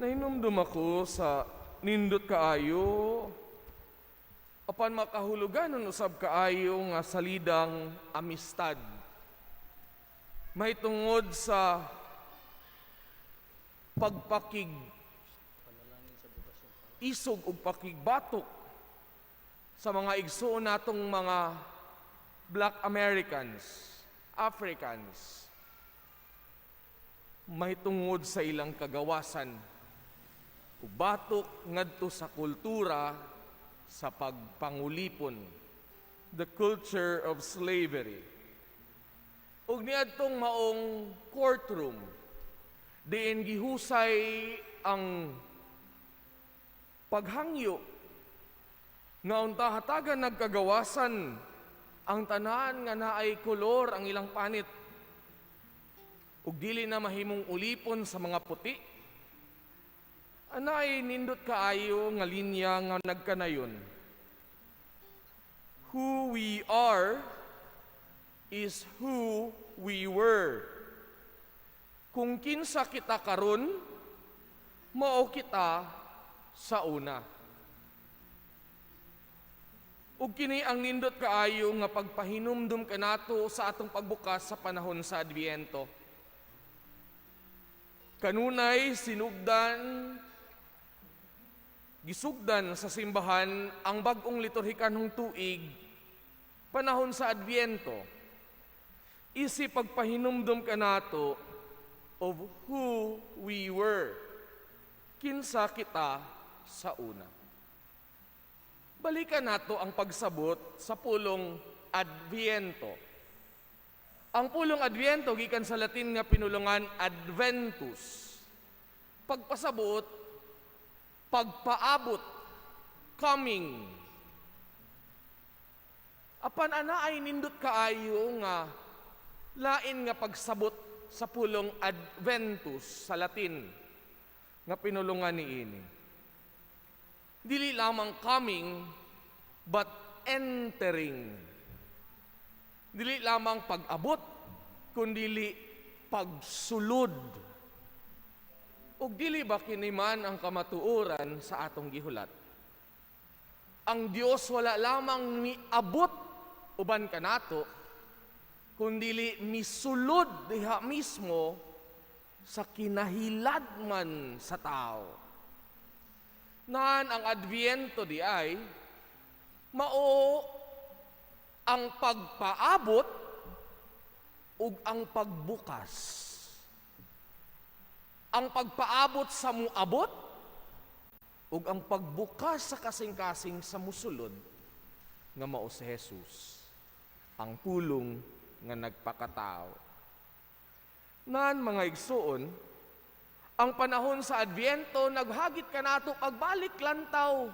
Nahinumdum ako sa nindot kaayo, apan makahulugan usab kaayo nga salidang amistad. Mahitungod sa isog ug pakigbatok sa mga igsoon natong mga Black Americans, Africans, mahitungod sa ilang kagawasan ug batok ngadto sa kultura sa pagpangulipon, the culture of slavery. Ug niadtong maong courtroom diin gihusay ang paghangyo nga unta hatagan nagkagawasan ang tanan nga naay kolor ang ilang panit ug dili na mahimong ulipon sa mga puti. Anay nindot kaayo nga linya nga nagkanayon. Who we are is who we were. Kung kinsa kita karon, mao kita sa una. Ug kini ang nindot kaayo nga pagpahinumdum kanato sa atong pagbukas sa panahon sa Adbyento. Kanunay gisugdan sa simbahan ang bag-ong liturhikanhong tuig, panahon sa Adbyento. Isi pagpahinumdum kanato of who we were. Kinsa kita sa una. Balikan nato ang pagsabot sa pulong Adbyento. Ang pulong Adbyento gikan sa Latin nga pinulungan Adventus. Pagpasabot, pagpaabot, coming. Apan ana ay nindot kaayo nga lain nga pagsabot sa pulong Adventus sa Latin nga pinulungan niini. Dili lamang coming, but entering. Dili lamang pag-abot, kundili pagsulod. Ug dili ba kini man ang kamatuoran sa atong gihulat? Ang Dios wala lamang miabot uban kanato, kundili misulod diha mismo sa kinahilad man sa tao. Nan ang Adbyento di ay mao ang pagpaabot ug ang pagbukas. Ang pagpaabot sa muabot ug ang pagbukas sa kasing-kasing sa musulod nga mao si Jesus, ang pulong nga nagpakatao. Nan mga igsoon, ang panahon sa Adbyento naghagit kanato pagbalik lantaw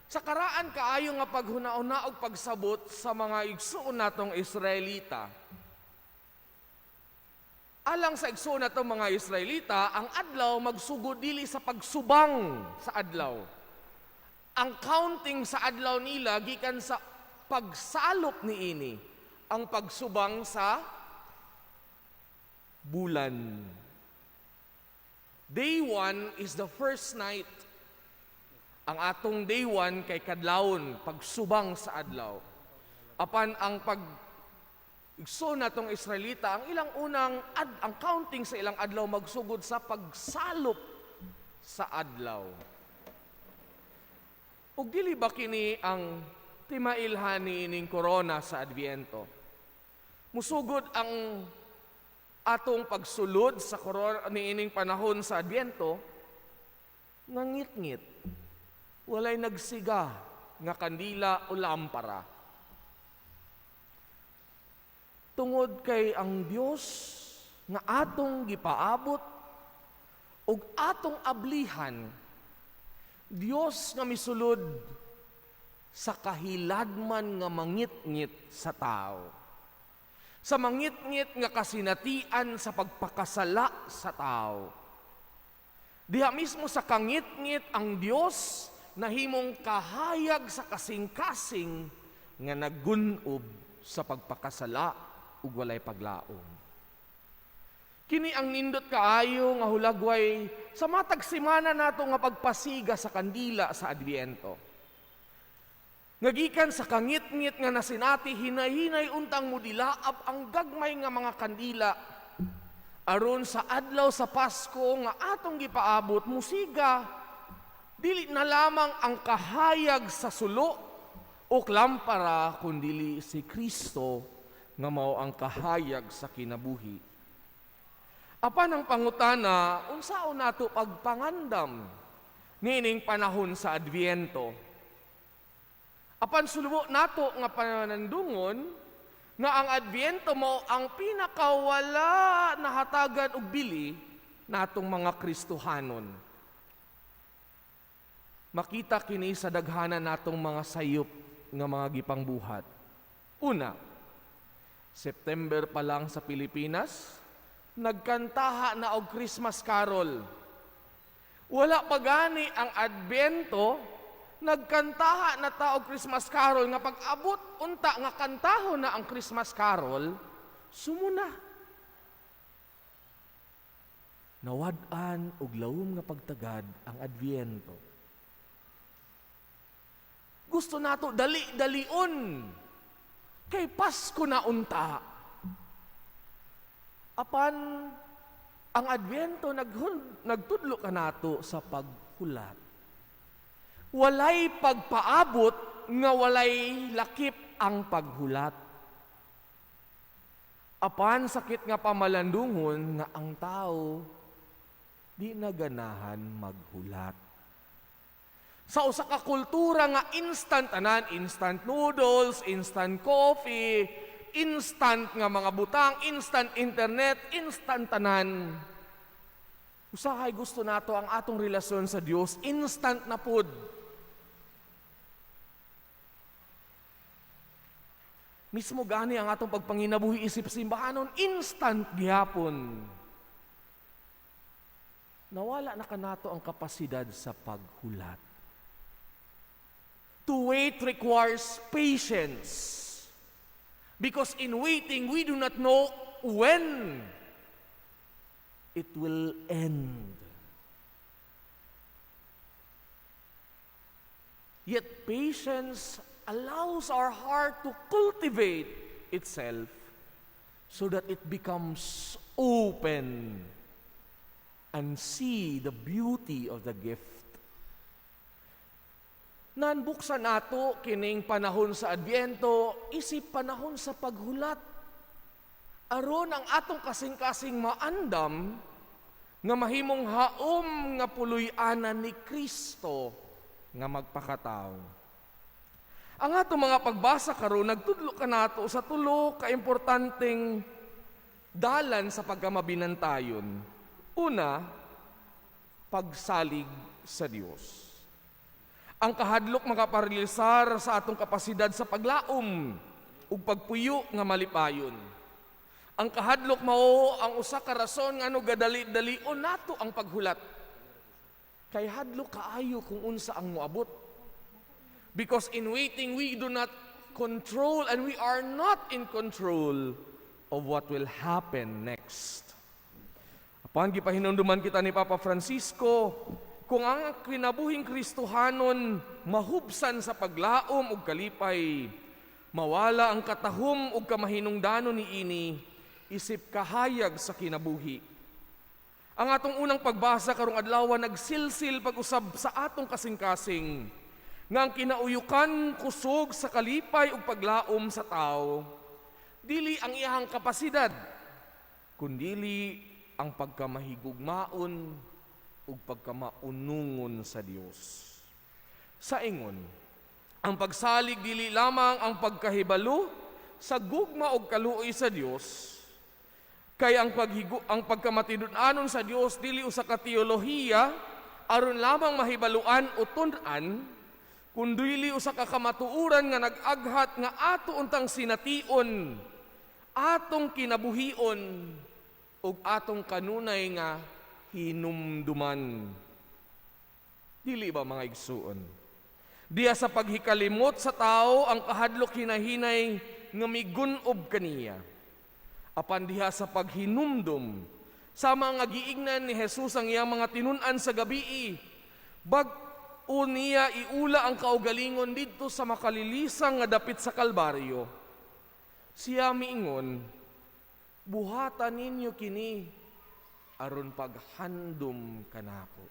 sa karaan kaayo nga paghuna-una og pagsabot sa mga igsoon natong Israelita. Alang sa igsoon natong mga Israelita, ang adlaw magsugod dili sa pagsubang sa adlaw. Ang counting sa adlaw nila gikan sa pagsalop niini, ang pagsubang sa bulan. Day 1 is the first night. Ang atong day 1 kay kadlawon, pagsubang sa adlaw. Apan ang igsoon natong Israelita, ang ilang ang counting sa ilang adlaw magsugod sa pagsalop sa adlaw. Ug dili ba kini ang timailhan niining korona sa Adbyento? Musugod ang atong pagsulod sa korona niining panahon sa Adbyento, ngangit-ngit, walay nagsiga nga kandila o lampara. Tungod kay ang Dios nga atong gipaabot ug atong ablihan, Dios nga misulod sa kahiladman nga mangit-ngit sa tao. Sa mangit-ngit nga kasinatian sa pagpakasala sa tao. Diha mismo sa kangit-ngit ang Dios nahimong kahayag sa kasing-kasing nga nagunob sa pagpakasala ug walay paglaom. Kini ang nindot kaayo nga hulagway sa matag semana nato nga pagpasiga sa kandila sa Adbyento. Ngagikan sa kangit-ngit nga nasinati, hinay-hinay untang mo dilaap ang gagmay nga mga kandila. Aron sa adlaw sa Pasko nga atong gipaabot, musiga, dili na lamang ang kahayag sa sulo o lampara, kundili si Kristo nga mao ang kahayag sa kinabuhi. Apan ang pangutana, unsaon nato pagpangandam nining panahon sa Adbyento? Apan sulubo nato nga panandungon nga ang Adbyento mo ang pinakawala na hatagan og bili natong mga Kristohanon. Makita kini sa daghanan natong mga sayop nga mga gipangbuhat. Una, September pa lang sa Pilipinas, nagkantaha na og Christmas carol. Wala pa gani ang Adbyento, nagkantaha na ta og Christmas carol nga pag-abot unta nga kantahon na ang Christmas carol, sumuna. Nawad-an og lawom nga pagtagad ang Adbyento. Gusto nato dali-dalion kay Pasko na unta. Apan ang Adbyento nagtudlo ka nato sa paghulat. Walay pagpaabot nga walay lakip ang paghulat. Apan sakit nga pamalandungon nga ang tao di naganahan maghulat. Sa usa ka kultura nga instant anan, instant noodles, instant coffee, instant nga mga butang, instant internet, instant tanan. Usahay gusto nato ang atong relasyon sa Dios, instant na pod. Mismo gani ang atong pagpanginabuhi isip simbahanon, instant gihapon. Nawala na kanato ang kapasidad sa paghulat. To wait requires patience. Because in waiting, we do not know when it will end. Yet patience allows our heart to cultivate itself so that it becomes open and see the beauty of the gift. Nanbuksan nato kining panahon sa Adbyento, isip panahon sa paghulat. Aron ang atong kasing-kasing maandam nga mahimong haom nga puloy-anan ni Kristo nga magpakatao. Ang atong mga pagbasa karon nagtudlo ka nato sa tulo ka importanteng dalan sa pagkamabinantayon. Una, pagsalig sa Dios. Ang kahadlok makaparalisar sa atong kapasidad sa paglaom ug pagpuyo nga malipayon. Ang kahadlok mao ang usa ka rason nga ano gadali-dalion nato ang paghulat. Kay hadlok kaayo kung unsa ang moabot. Because in waiting we do not control and we are not in control of what will happen next. Apan gipahinumduman kita ni Papa Francisco, kung ang kinabuhing Kristohanon mahubsan sa paglaom ug kalipay, mawala ang katahom ug kamahinungdanon niini, isip kahayag sa kinabuhi. Ang atong unang pagbasa karong adlaw nagsilsil pag-usab sa atong kasing-kasing nga ang kinauyukan kusog sa kalipay ug paglaom sa tao, dili ang iyang kapasidad, kundili ang pagkamahigugmaon ug pagkamaunungon sa Dios. Sa ingon, ang pagsalig dili lamang ang pagkahibalo sa gugma ug kaluoy sa Dios, kay ang pagkamatidud-anon sa Dios dili usa ka teolohiya aron lamang mahibaluan o tun-an, kundi usa ka kamatuoran nga nag-aghat nga ato untang sination, atong kinabuhion ug atong kanunay nga hinumduman. Dili ba mga igsuon? Diya sa paghikalimot sa tao ang kahadlok hinahinay nga migunob kaniya. Apan diha sa paghinumdum Sama nga giingnan ni Jesus ang iyang mga tinun-an sa gabii. Bag-o niya iula ang kaugalingon didto sa makalilisang nga dapit sa Kalbaryo. Siya miingon, buhatan ninyo kini aron paghandom kanako.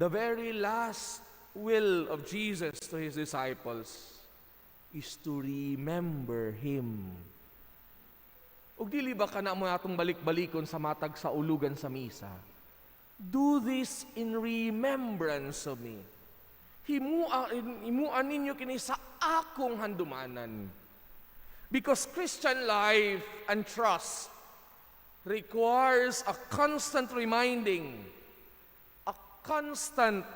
The very last will of Jesus to His disciples is to remember Him. Ug dili ba kana mo atong balik-balikon sa matag sa ulugan sa misa? Do this in remembrance of me. Himuan ninyo kini sa akong handumanan. Because Christian life and trust requires a constant reminding, a constant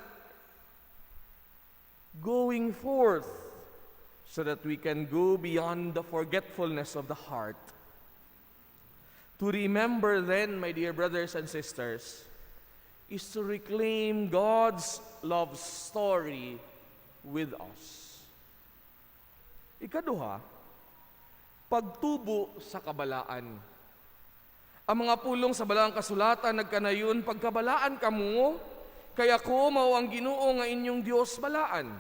going forth so that we can go beyond the forgetfulness of the heart. To remember then, my dear brothers and sisters, is to reclaim God's love story with us. Ikaduha, pagtubo sa kabalaan. Ang mga pulong sa balaang kasulatan nagkanayon, pagkabalaan kamo, kaya ko mao ang Ginoo nga inyong Dios balaan.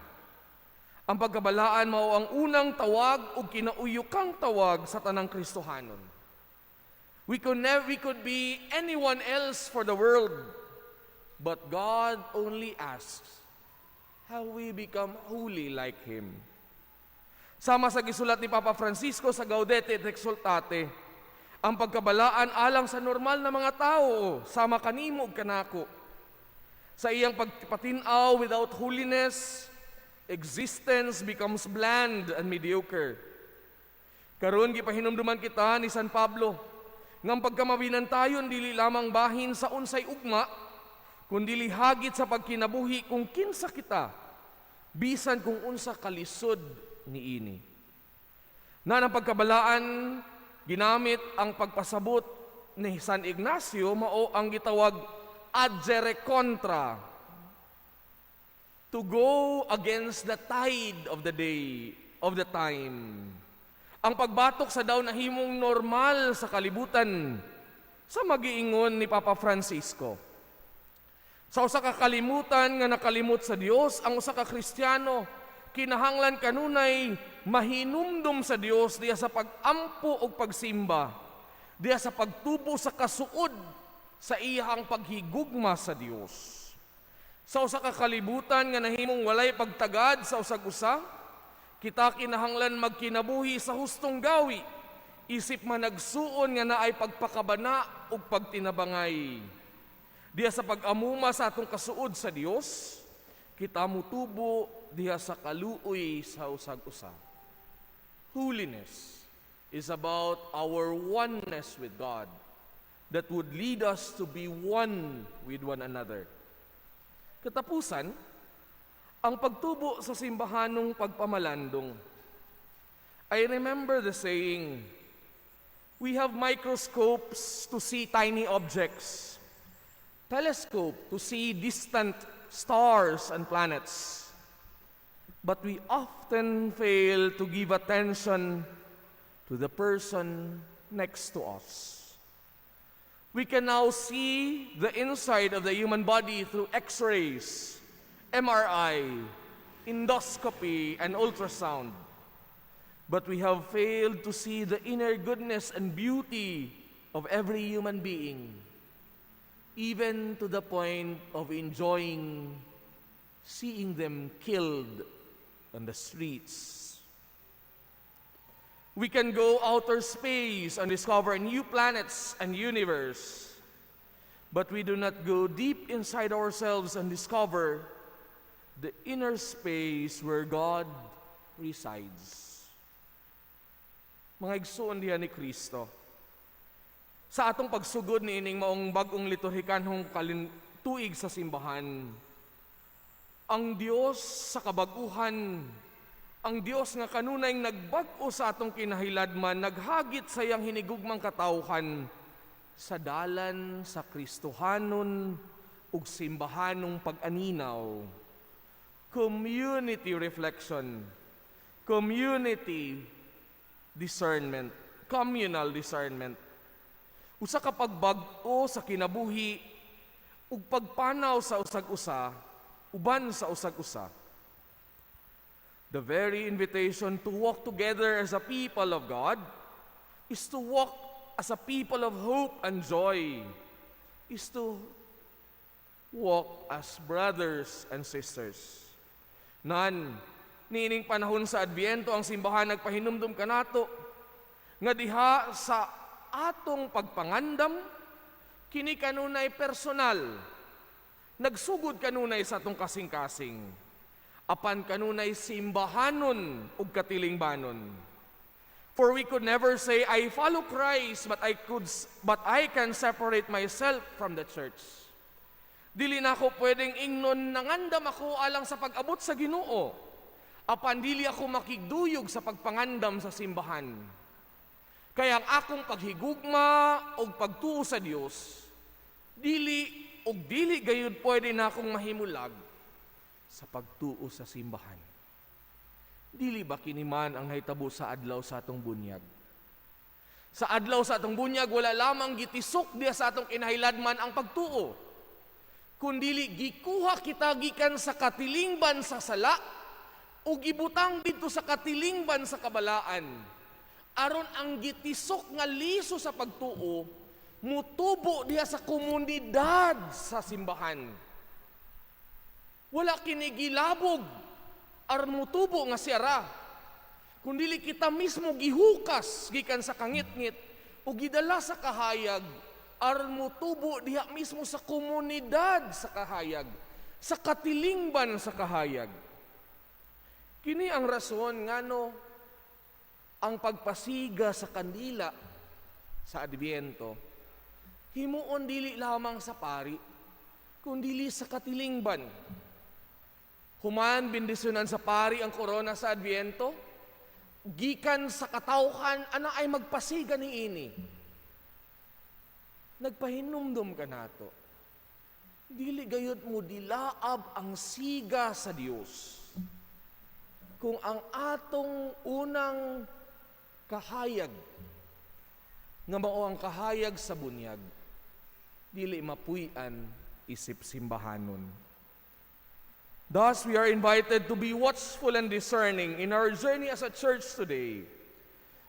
Ang pagkabalaan mao ang unang tawag o kinauyukang tawag sa tanang Kristohanon. We could be anyone else for the world, but God only asks how we become holy like Him. Sama sa gisulat ni Papa Francisco sa Gaudete et Exsultate, ang pagkabalaan alang sa normal na mga tao, sama kanimo ug kanako. Sa iyang pagpatinaw without holiness, existence becomes bland and mediocre. Karon gipahinumduman kita ni San Pablo, ngam pagkamabinantayon dili lamang bahin sa unsay ugma, kundi hagit sa pagkinabuhi kung kinsa kita, bisan kung unsa kalisod niini. Na ang pagkabalaan, ginamit ang pagpasabot ni San Ignacio, mao ang gitawag adjere contra, to go against the tide of the day, of the time. Ang pagbatok sa daw nahimong normal sa kalibutan, sa magiingon ni Papa Francisco. Sa usa ka kalimutan nga nakalimot sa Dios, ang usa ka Kristiyano kinahanglan kanunay mahinumdum sa Dios diya sa pagampo ug pagsimba, diya sa pagtubo sa kasuod sa iyang paghigugma sa Dios. Sa usa ka kalibutan nga nahimong walay pagtagad sa usag-usa, kita kinahanglan magkinabuhi sa hustong gawi, isip man nagsuon nga naay pagpakabana ug pagtinabangay. Diya sa pag-amuma sa atong kasuod sa Dios, kita mutubo diha sa kaluoy sa usag-usa. Holiness is about our oneness with God that would lead us to be one with one another. Katapusan, ang pagtubo sa simbahanong pagpamalandong. I remember the saying, we have microscopes to see tiny objects, telescope to see distant stars and planets. But we often fail to give attention to the person next to us. We can now see the inside of the human body through X-rays, MRI, endoscopy, and ultrasound. But we have failed to see the inner goodness and beauty of every human being, even to the point of enjoying seeing them killed on the streets. We can go outer space and discover new planets and universe, but we do not go deep inside ourselves and discover the inner space where God resides. Mga igsoon diha ni Kristo, sa atong pagsugod ni ining maong bagong liturhikanhong tuig sa simbahan, ang Dios sa kabaguhan, ang Dios nga kanunay nagbag-o sa atong kinahiladman, naghagit sa iyang hinigugmang katawhan sa dalan sa Kristohanon ug simbahanong pag-aninaw. Community reflection, community discernment, communal discernment. Usa ka pagbag-o sa kinabuhi ug pagpanaw sa usag-usa, uban sa usag-usa. The very invitation to walk together as a people of God is to walk as a people of hope and joy, is to walk as brothers and sisters. Nining panahon sa Adbyento, ang simbahan nagpahinumdum kanato nga diha sa atong pagpangandam, kini kanunay personal, nagsugod kanunay sa atong kasing-kasing, apan kanunay simbahanon ug katilingbanon. For we could never say, I follow Christ, but I can separate myself from the church. Dili na ako pwedeng ingnon nangandam ako alang sa pag-abot sa Ginoo, apan dili ako makigduyog sa pagpangandam sa simbahan. Kaya ang akong paghigugma o pagtuo sa Dios, dili gayud pwede na akong mahimulag sa pagtuo sa simbahan. Dili ba kiniman ang nahitabo sa adlaw sa atong bunyag? Sa adlaw sa atong bunyag, wala lamang gitisok diya sa atong kinahilladman ang pagtuo, kundili gikuha kita gikan sa katilingban sa sala o gibutang dito sa katilingban sa kabalaan, aron ang gitisok nga liso sa pagtuo mutubo diya sa komunidad sa simbahan. Wala kinigilabog aron mutubo nga siyara, kundili kita mismo gihukas gikan sa kangit-ngit o gidala sa kahayag aron mutubo diha mismo sa komunidad sa kahayag, sa katilingban sa kahayag. Kini ang rason ngano ang pagpasiga sa kandila sa Adbyento himuon dili lamang sa pari, kundili sa katilingban. Human bendisyonan sa pari ang korona sa Adbyento, gikan sa katawhan ana ay magpasiga niini. Nagpahinumdum ka nato, dili gayud mo dilaab ang siga sa Dios kung ang atong unang kahayag nga mao ang kahayag sa bunyag dili mapuy-an isip simbahanon. Thus, we are invited to be watchful and discerning in our journey as a church today.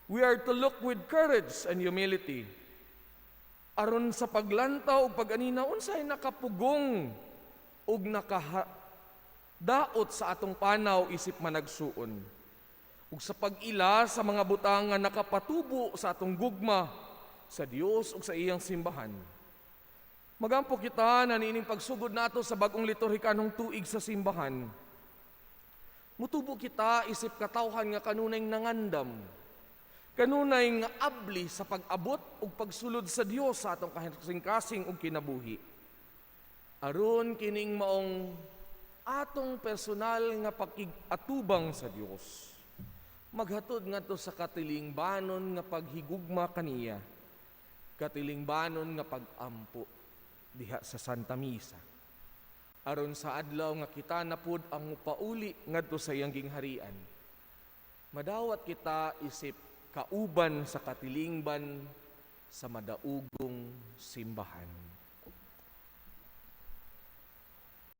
We are to look with courage and humility. Aron sa paglantaw o pag-anina, unsay nakapugong o nakadaot sa atong panaw isip managsuon. Ug sa pag-ila sa mga butang nga nakapatubo sa atong gugma sa Dios ug sa iyang simbahan. Magampo kita na niining pagsugod nato sa bagong liturhikanong tuig sa simbahan. Mutubo kita isip katawhan nga kanunay nangandam, kanunay nga abli sa pag-abot ug pagsulod sa Dios sa atong kasing-kasing ug kinabuhi. Aron kining maong atong personal nga pakigatubang sa Dios. Maghatod ngadto sa katilingbanon nga paghigugma kaniya, katilingbanon nga pag-ampo diha sa Santa Misa. Aron sa adlaw nga kita napud ang mupauli ngadto sa iyang gingharian, madawat kita isip kauban sa katilingban sa madaugong simbahan.